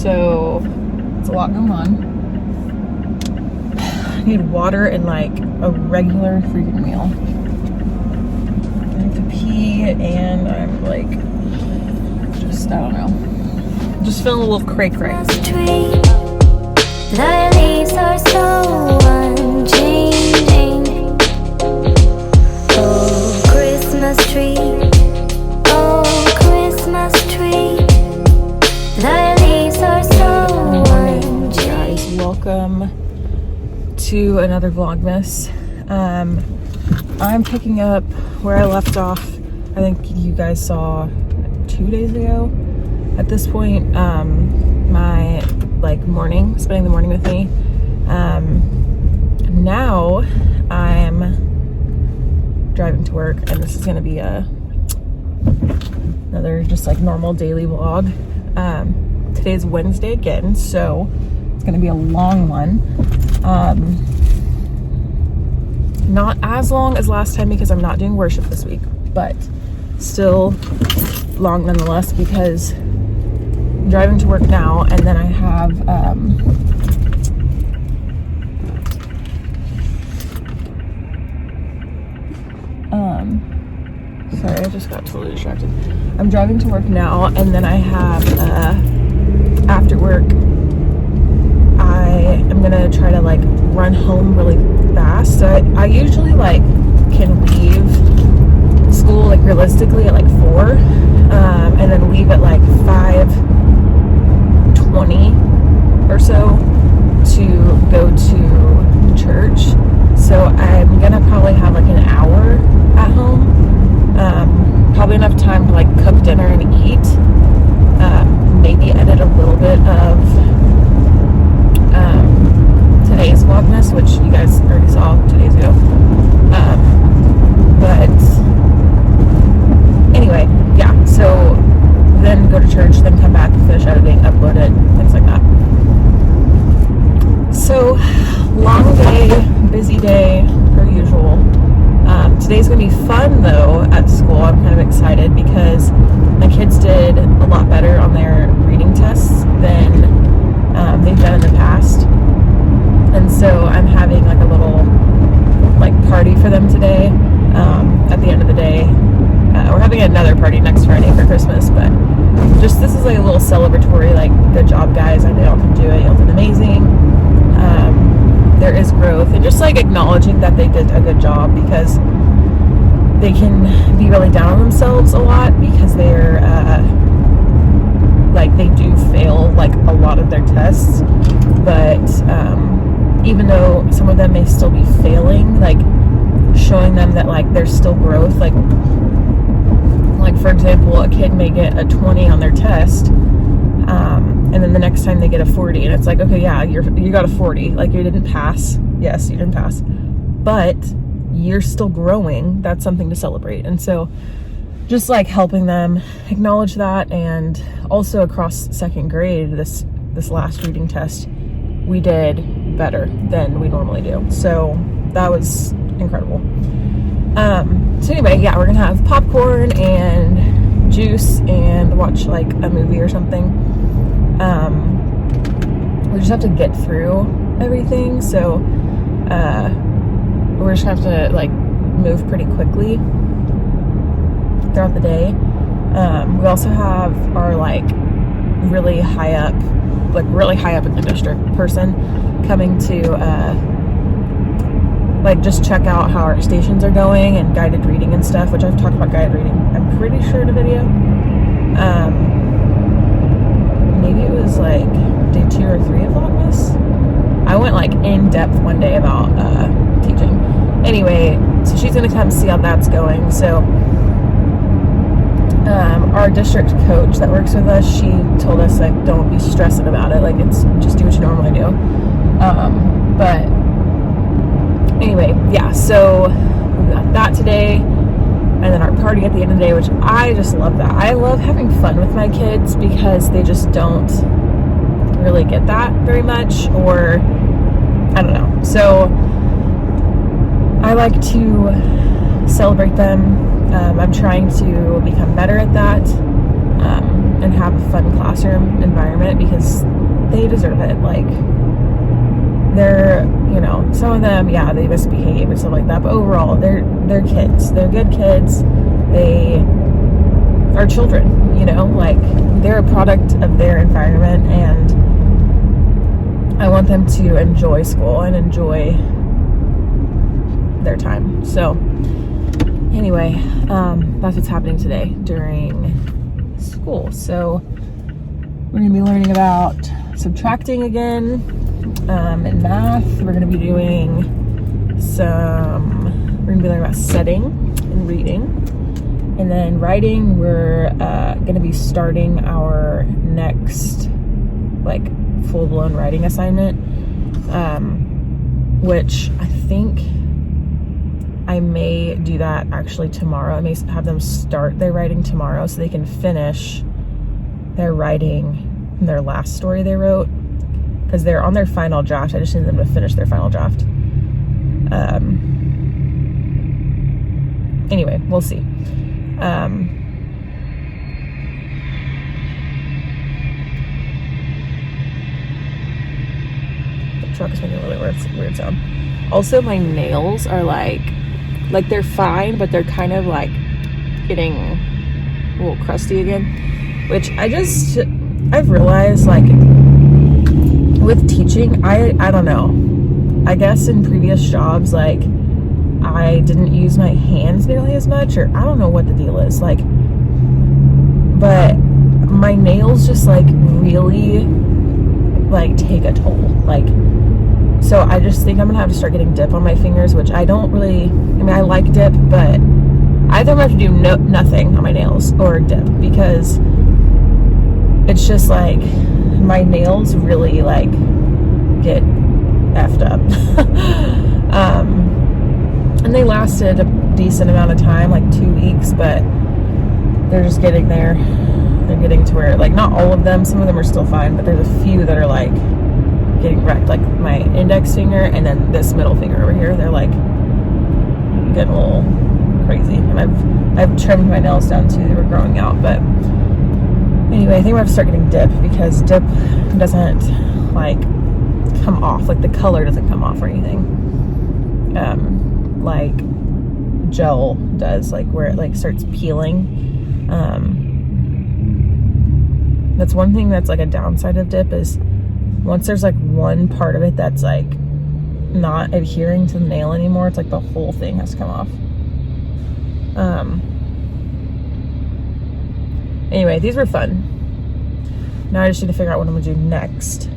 So it's a lot going on. I need water and like a regular freaking meal. I have to pee and I'm like, just, I don't know. Just feeling a little cray-cray. The leaves are so unchanging. Oh, Christmas tree. Oh, Christmas tree. The leaves are so unchanging. Guys, welcome to another Vlogmas. I'm picking up where I left off. I think you guys saw 2 days ago. At this point, my morning, spending the morning with me. Now I'm driving to work, and this is gonna be another just like normal daily vlog. Today's Wednesday again, so it's gonna be a long one. Not as long as last time because I'm not doing worship this week, but still long nonetheless because I'm driving to work now, and then I have sorry, I just got totally distracted. I'm driving to work now, and then I have after work I am gonna try to like run home really fast. So I usually like can leave school like realistically at like 4 and then leave at like 5:20 or so to go to church. So I'm gonna probably have like an hour at home, probably enough time to like cook dinner and eat, maybe edit a little bit of today's Vlogmas, which you guys already saw 2 days ago. But anyway, yeah, so then go to church, then come back, finish editing, upload it, things like that. So, long day, busy day, per usual. Today's going to be fun, though, at school. I'm kind of excited because my kids did a lot better on their reading tests than they've done in the past. And so I'm having like a little like party for them today. At the end of the day, we're having another party next Friday for Christmas, but just this is like a little celebratory, like, good job guys, I know y'all can do it, y'all did amazing. There is growth, and just like acknowledging that they did a good job, because they can be really down on themselves a lot because they're like they do fail like a lot of their tests, but even though some of them may still be failing, like showing them that like there's still growth, like for example, a kid may get a 20 on their test, and then the next time they get a 40, and it's like, okay, yeah, you got a 40, like you didn't pass, yes, you didn't pass, but you're still growing. That's something to celebrate. And so just like helping them acknowledge that. And also across second grade, this last reading test, we did better than we normally do, so that was incredible. So anyway, yeah, we're gonna have popcorn and juice and watch like a movie or something. We just have to get through everything, so we're just gonna have to like move pretty quickly throughout the day. We also have our like really high up in the district person coming to like just check out how our stations are going and guided reading and stuff, which I've talked about guided reading, I'm pretty sure, in a video. Maybe it was like day 2 or 3 of Vlogmas. I went like in depth one day about teaching. Anyway, so she's gonna come see how that's going. So our district coach that works with us, she told us like, don't be stressing about it, like it's just do what you normally do. But anyway, yeah, so we got that today, and then our party at the end of the day, which I just love that. I love having fun with my kids because they just don't really get that very much, or I don't know. So I like to celebrate them. I'm trying to become better at that, and have a fun classroom environment, because they deserve it. Like, they're, you know, some of them, yeah, they misbehave and stuff like that, but overall, they're kids. They're good kids. They are children, you know, like, they're a product of their environment, and I want them to enjoy school and enjoy their time. So anyway, that's what's happening today during school. So we're going to be learning about subtracting again. In math, we're going to be doing we're going to be learning about setting and reading. And then writing, we're going to be starting our next, like, full-blown writing assignment, which I think I may do that actually tomorrow. I may have them start their writing tomorrow so they can finish their writing their last story they wrote, because they're on their final draft. I just need them to finish their final draft. Anyway, we'll see. The truck is making a really weird sound. Also, my nails are like they're fine, but they're kind of like getting a little crusty again, which I've realized, like, with teaching, I don't know, I guess in previous jobs, like, I didn't use my hands nearly as much, or I don't know what the deal is, like, but my nails just, like, really, like, take a toll, like, so I just think I'm gonna have to start getting dip on my fingers, which I don't really, I mean, I like dip, but either I'm gonna have to do nothing on my nails or dip, because it's just like my nails really, like, get effed up. And they lasted a decent amount of time, like 2 weeks, but they're just getting there. They're getting to where, like, not all of them, some of them are still fine, but there's a few that are, like, getting wrecked, like my index finger and then this middle finger over here. They're, like, getting a little crazy. And I've trimmed my nails down too. They were growing out, but anyway, I think we have to start getting dip, because dip doesn't, like, come off, like, the color doesn't come off or anything, like gel does, like, where it, like, starts peeling. That's one thing that's, like, a downside of dip, is once there's, like, one part of it that's, like, not adhering to the nail anymore, it's like the whole thing has to come off. Anyway, these were fun. Now I just need to figure out what I'm gonna do next.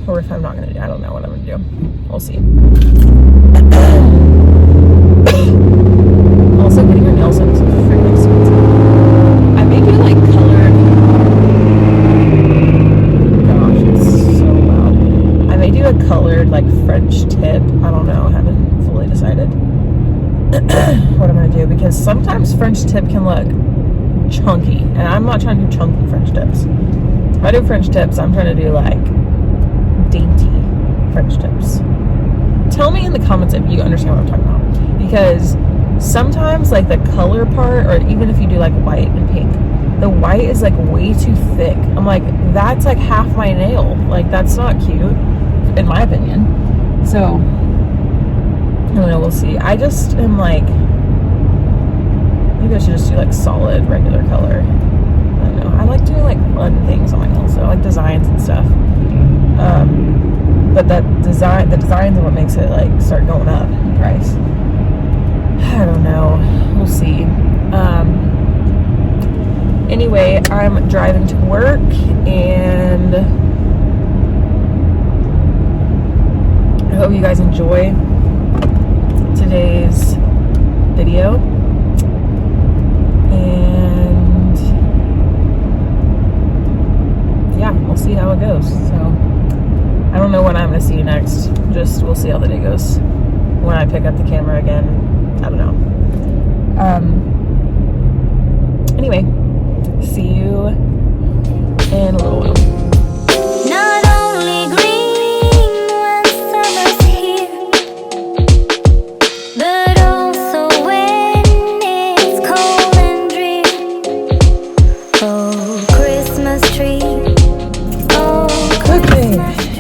Or if I'm not gonna do, I don't know what I'm gonna do. We'll see. Also, getting your nails done is freaking expensive. I may do, like, colored. Gosh, it's so loud. I may do a colored, like, French tip. I don't know. I haven't fully decided what I'm gonna do, because sometimes French tip can look chunky, and I'm not trying to do chunky French tips. If I do French tips, I'm trying to do, like, dainty French tips. Tell me in the comments if you understand what I'm talking about, because sometimes, like, the color part, or even if you do, like, white and pink, the white is, like, way too thick. I'm like, that's, like, half my nail. Like, that's not cute, in my opinion. So I don't know, we'll see. I just am like, maybe I should just do, like, solid regular color. I don't know. I like doing, like, fun things on my nails, so I like designs and stuff. But the designs are what makes it, like, start going up in price. I don't know. We'll see. Anyway, I'm driving to work, and I hope you guys enjoy today's video. And yeah, we'll see how it goes. So I don't know when I'm going to see you next. Just, we'll see how the day goes. When I pick up the camera again, I don't know. Anyway, see you in a little while. Not only green when summer's here, but also when it's cold and drear. Oh, Christmas tree, oh,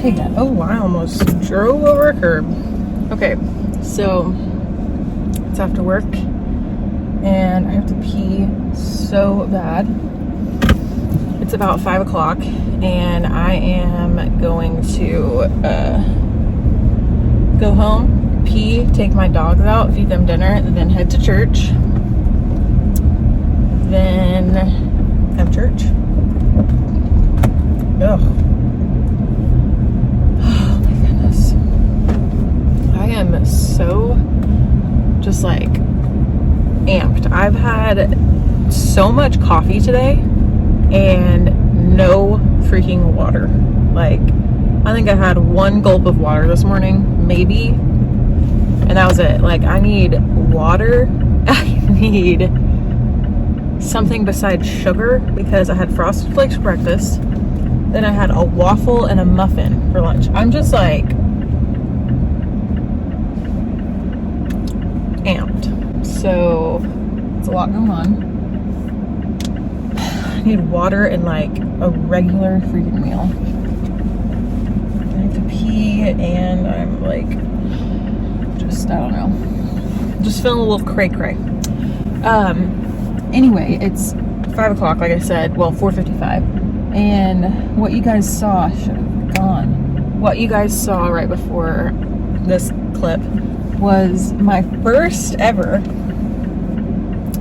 Okay, oh, I almost drove over a curb. Okay, so it's after work and I have to pee so bad. It's about 5 o'clock and I am going to go home, pee, take my dogs out, feed them dinner, and then head to church. Then have church. Ugh. Oh my goodness. I am so just like amped. I've had so much coffee today and no freaking water. Like, I think I had 1 gulp of water this morning, maybe, and that was it. Like, I need water. I need something besides sugar because I had Frosted Flakes for breakfast. Then I had a waffle and a muffin for lunch. I'm just like amped. So it's a lot going on. I need water and like a regular freaking meal. I have to pee and I'm like, just, I don't know. Just feeling a little cray-cray. Anyway, it's 5 o'clock, like I said, well, 4:55. And what you guys saw, should have gone. What you guys saw right before this clip was my first ever,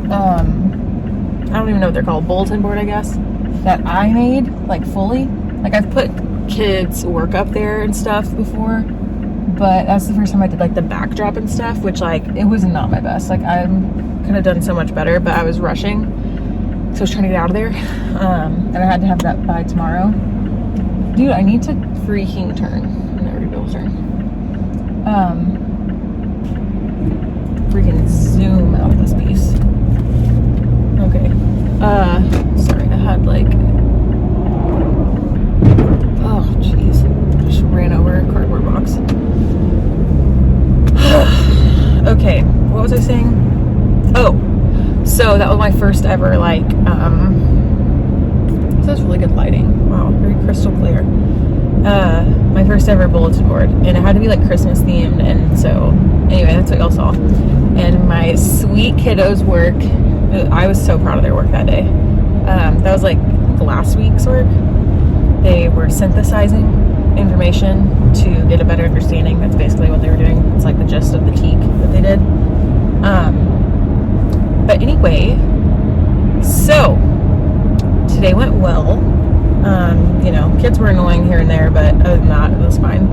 I don't even know what they're called, bulletin board, I guess, that I made, like, fully. Like, I've put kids' work up there and stuff before, but that's the first time I did, like, the backdrop and stuff, which, like, it was not my best. Like, I could have done so much better, but I was rushing, so I was trying to get out of there, and I had to have that by tomorrow. Dude, I need to freaking turn. I'm never gonna be able to turn. Freaking zoom out of this piece. Okay. Sorry, I had like, oh jeez, just ran over a cardboard box. Okay, what was I saying? Oh, so that was my first ever, like, this is really good lighting. Wow, very crystal clear. My first ever bulletin board, and it had to be like Christmas themed, and so anyway, that's what y'all saw. And my sweet kiddos' work, I was so proud of their work that day. That was like last week's work. They were synthesizing information to get a better understanding. That's basically what they were doing. It's like the gist of the TEAC that they did. But anyway, so today went well. You know, kids were annoying here and there, but other than that, it was fine.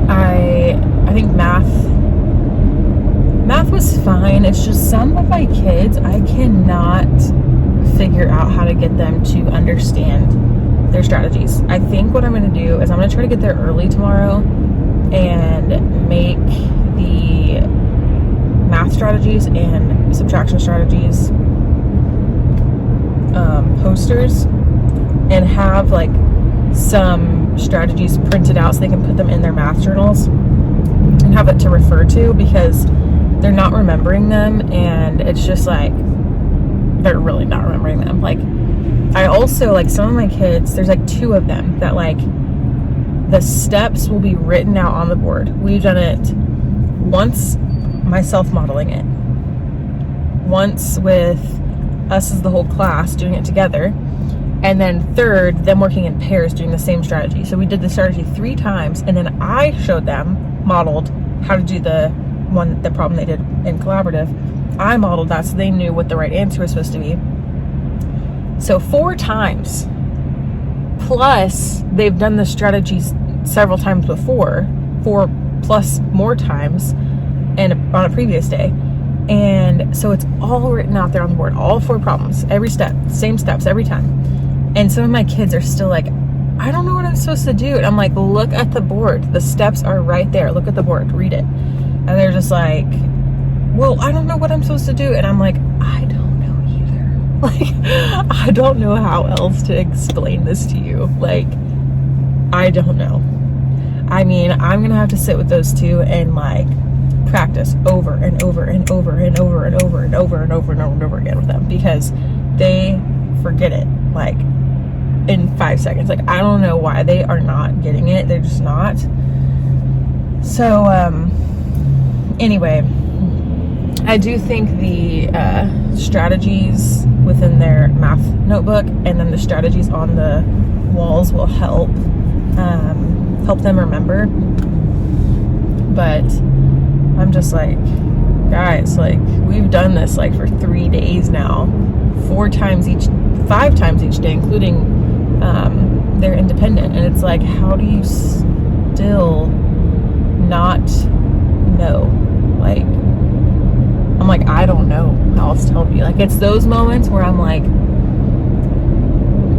I think math was fine. It's just some of my kids, I cannot figure out how to get them to understand their strategies. I think what I'm going to do is I'm going to try to get there early tomorrow and make the math strategies and subtraction strategies posters and have like some strategies printed out so they can put them in their math journals and have it to refer to, because they're not remembering them, and it's just like they're really not remembering them. Like, I also, like, some of my kids, there's like 2 of them that, like, the steps will be written out on the board. We've done it once, myself modeling it, once with us as the whole class doing it together, and then third, them working in pairs doing the same strategy. So we did the strategy 3 times, and then I showed them, modeled how to do the problem they did in collaborative. I modeled that so they knew what the right answer was supposed to be. So 4 times, plus they've done the strategies several times before, 4 plus more times, and on a previous day. And so it's all written out there on the board, all 4 problems, every step, same steps every time. And some of my kids are still like, I don't know what I'm supposed to do. And I'm like, look at the board. The steps are right there. Look at the board, read it. And they're just like, well, I don't know what I'm supposed to do. And I'm like, I don't know either. Like, I don't know how else to explain this to you. Like, I don't know. I mean, I'm going to have to sit with those 2 and like practice over and over and over and over and over and over and over and over and over again with them, because they forget it. Like, in 5 seconds. Like, I don't know why they are not getting it. They're just not. So, anyway, I do think the strategies within their math notebook and then the strategies on the walls will help them remember. But I'm just like, guys, like, we've done this like for 3 days now, 5 times each day, including they're independent, and it's like, how do you still not know? Like, I'm like, I don't know how else to help you. Like, it's those moments where I'm like,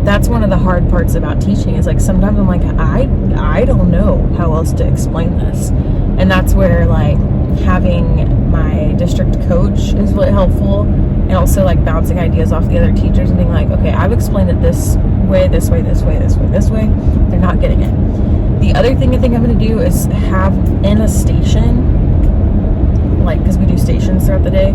that's one of the hard parts about teaching, is like, sometimes I'm like, I don't know how else to explain this. And that's where, like, having my district coach is really helpful, and also like bouncing ideas off the other teachers and being like, okay, I've explained it this way, this way, this way, this way, this way. They're not getting it. The other thing I think I'm going to do is have in a station, like, because we do stations throughout the day,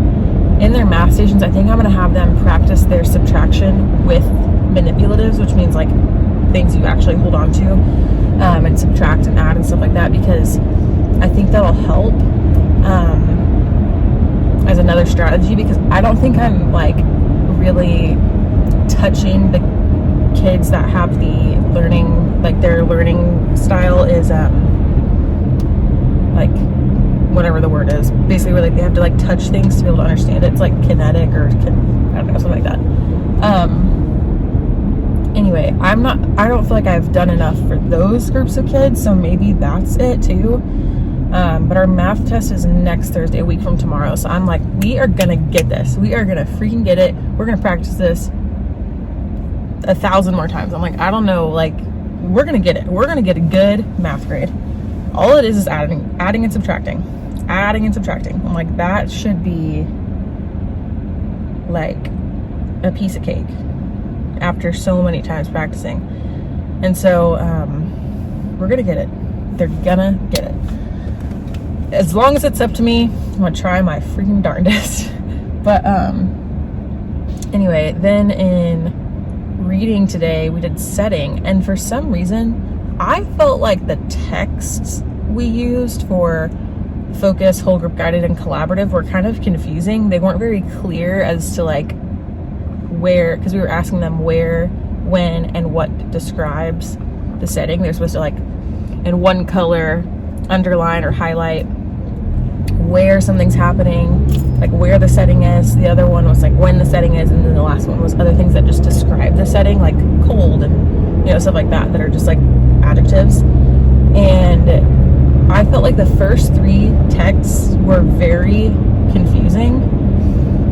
in their math stations, I think I'm going to have them practice their subtraction with manipulatives, which means like things you actually hold on to, and subtract and add and stuff like that, because I think that'll help as another strategy, because I don't think I'm like really touching the kids that have the learning, like their learning style is like whatever the word is, basically where like they have to like touch things to be able to understand it. It's like kinetic or I don't know, something like that. Anyway, I don't feel like I've done enough for those groups of kids, so maybe that's it too. But our math test is next Thursday, a week from tomorrow. So I'm like, we are gonna get this. We are gonna freaking get it. We're gonna practice this 1,000 more times. I'm like, I don't know, like, we're gonna get it. We're gonna get a good math grade. All it is adding and subtracting. Adding and subtracting. I'm like, that should be like a piece of cake after so many times practicing. And so we're gonna get it. They're gonna get it. As long as it's up to me, I'm gonna try my freaking darndest. But anyway, then in reading today, we did setting, and for some reason, I felt like the texts we used for focus, whole group guided, and collaborative were kind of confusing. They weren't very clear as to like where, because we were asking them where, when, and what describes the setting. They're supposed to like in one color underline or highlight where something's happening, like where the setting is. The other one was like when the setting is, and then the last one was other things that just describe the setting, like cold and, you know, stuff like that are just like adjectives. And I felt like the first 3 texts were very confusing,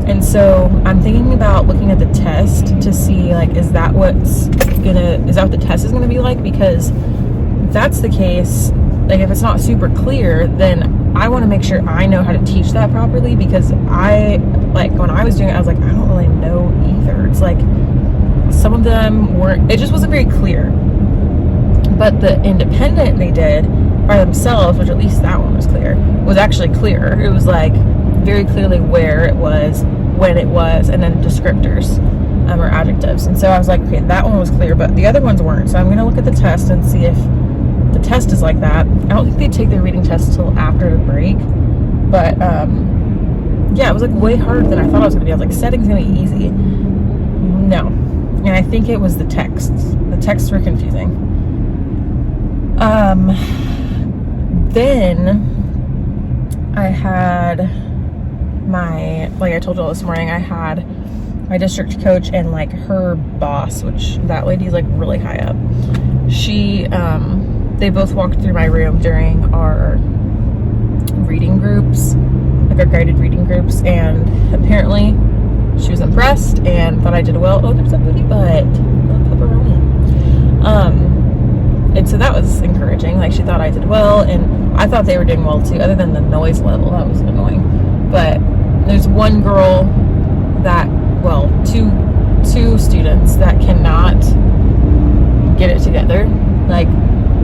and so I'm thinking about looking at the test to see, like, is that what the test is gonna be like? Because if that's the case, like, if it's not super clear, then I want to make sure I know how to teach that properly, because I, like, when I was doing it, I was like, I don't really know either. It's like some of them weren't, it just wasn't very clear. But the independent they did by themselves, which at least that one was clear, was actually clearer. It was like very clearly where it was, when it was, and then descriptors or adjectives. And so I was like, okay, that one was clear, but the other ones weren't. So I'm going to look at the test and see if the test is like that. I don't think they take their reading test till after the break, but yeah, it was like way harder than I thought it was going to be. I was like, setting's going to be easy. No. And I think it was the texts. The texts were confusing. Then I had my, like I told you all this morning, I had my district coach and like her boss, which that lady's like really high up. She, they both walked through my room during our reading groups, like our guided reading groups, and apparently she was impressed and thought I did well. Oh, there's a booty butt. Oh, pepperoni. And so that was encouraging. Like, she thought I did well, and I thought they were doing well too, other than the noise level. That was annoying. But there's one girl that, well, two students that cannot get it together, like,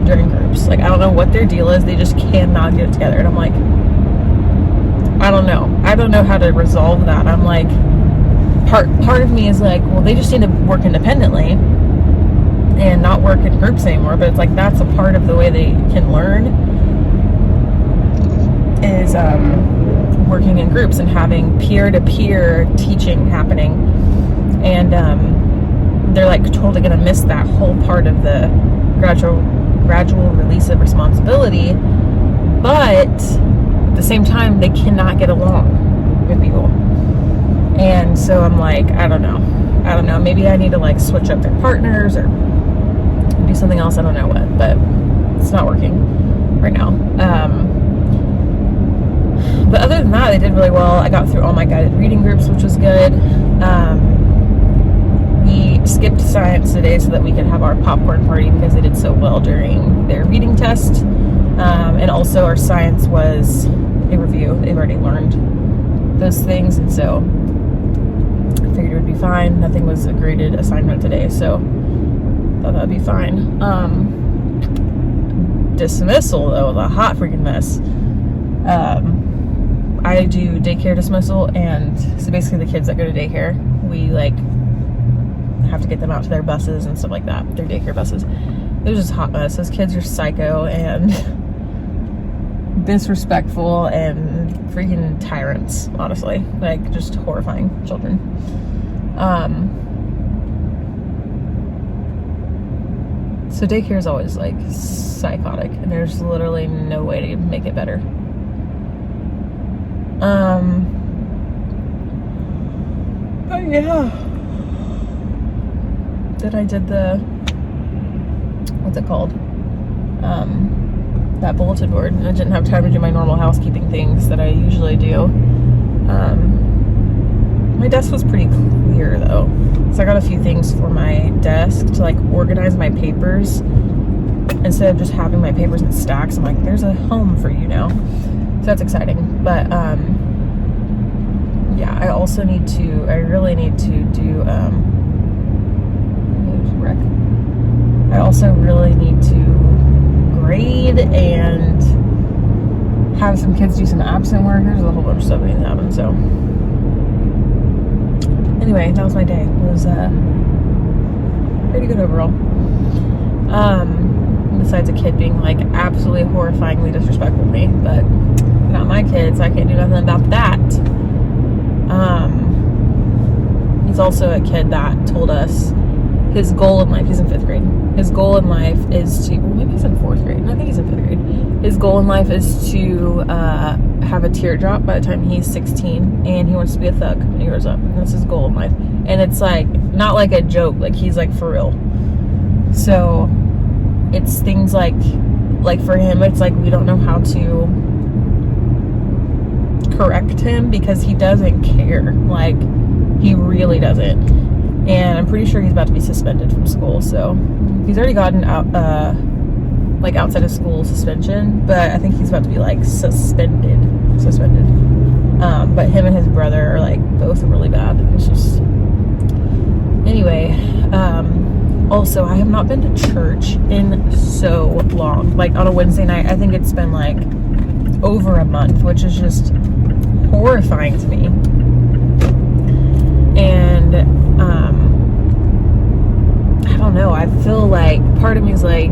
during groups. Like, I don't know what their deal is. They just cannot get it together. And I'm like, I don't know. I don't know how to resolve that. I'm like, part of me is like, well, they just need to work independently. work in groups anymore, but it's like that's a part of the way they can learn is working in groups and having peer-to-peer teaching happening. And they're like totally gonna miss that whole part of the gradual release of responsibility, but at the same time they cannot get along with people. And so I'm like, I don't know, maybe I need to like switch up their partners or do something else. I don't know what, but it's not working right now. But other than that, they did really well. I got through all my guided reading groups, which was good. We skipped science today so that we could have our popcorn party because they did so well during their reading test. And also our science was a review. They've already learned those things, and so I figured it would be fine. Nothing was a graded assignment today, so I thought that would be fine. Dismissal, though, the hot freaking mess. I do daycare dismissal, and so basically the kids that go to daycare, we like have to get them out to their buses and stuff like that, their daycare buses. It was just a hot mess. Those kids are psycho and disrespectful and freaking tyrants, honestly. Like, just horrifying children. So daycare is always like psychotic, and there's literally no way to make it better. But yeah, then I did the, what's it called? That bulletin board. And I didn't have time to do my normal housekeeping things that I usually do. My desk was pretty clear though, so I got a few things for my desk to like organize my papers instead of just having my papers in stacks. I'm like, there's a home for you now. So that's exciting. But yeah, I also need to, I really need to do, I also really need to grade and have some kids do some absent work. There's a whole bunch of stuff that needs to happen. So anyway, that was my day. It was pretty good overall. Besides a kid being like absolutely horrifyingly disrespectful to me, but not my kids. I can't do nothing about that. He's also a kid that told us his goal in life, he's in 5th grade. His goal in life is to, well, maybe he's in 4th grade. No, I think he's in 5th grade. His goal in life is to have a teardrop by the time he's 16, and he wants to be a thug when he grows up. That's his goal in life. And it's like, not like a joke, like he's like for real. So it's things like for him, it's like we don't know how to correct him because he doesn't care. Like, he really doesn't. And I'm pretty sure he's about to be suspended from school. So he's already gotten out, like outside of school suspension, but I think he's about to be like suspended. But him and his brother are like both really bad. It's just, anyway. Also, I have not been to church in so long. Like on a Wednesday night, I think it's been like over a month, which is just horrifying to me. And I don't know, I feel like part of me is like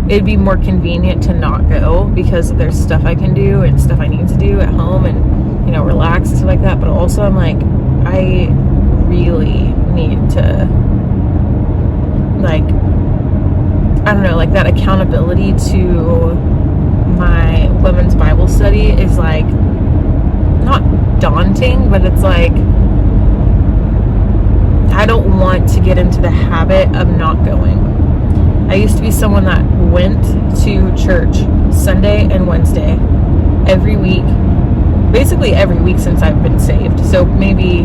it'd be more convenient to not go because there's stuff I can do and stuff I need to do at home and, you know, relax and stuff like that. But also I'm like, I really need to, like, I don't know, like that accountability to my women's Bible study is like not daunting, but it's like I don't want to get into the habit of not going. I used to be someone that went to church Sunday and Wednesday every week, basically every week since I've been saved. So maybe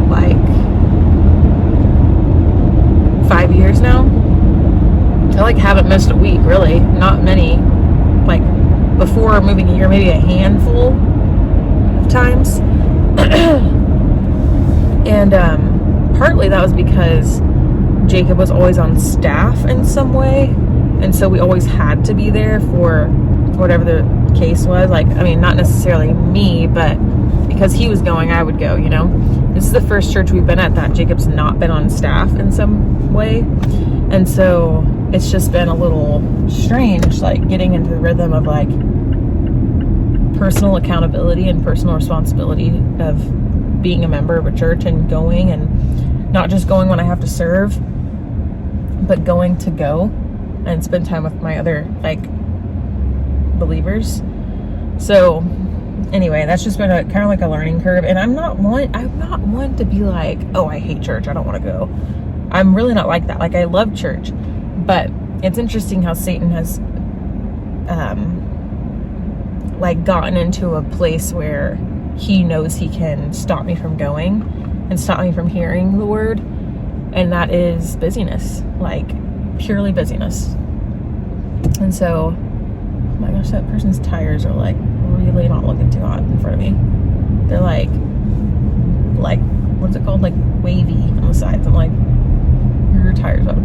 like 5 years now. I like haven't missed a week, really. Not many. Like before moving here, maybe a handful of times. And partly that was because Jacob was always on staff in some way, and so we always had to be there for whatever the case was. Like, I mean, not necessarily me, but because he was going, I would go, you know. This is the first church we've been at that Jacob's not been on staff in some way, And so it's just been a little strange, like getting into the rhythm of like personal accountability and personal responsibility of being a member of a church and going, and not just going when I have to serve, but going to go and spend time with my other like believers. So anyway, that's just been a kind of like a learning curve. And I'm not one to be like, oh, I hate church, I don't want to go. I'm really not like that. Like, I love church, but it's interesting how Satan has like gotten into a place where he knows he can stop me from going and stop me from hearing the word, and that is busyness, like purely busyness. And so, oh my gosh, that person's tires are like really not looking too hot in front of me. They're like what's it called, like wavy on the sides. I'm like, your tires about to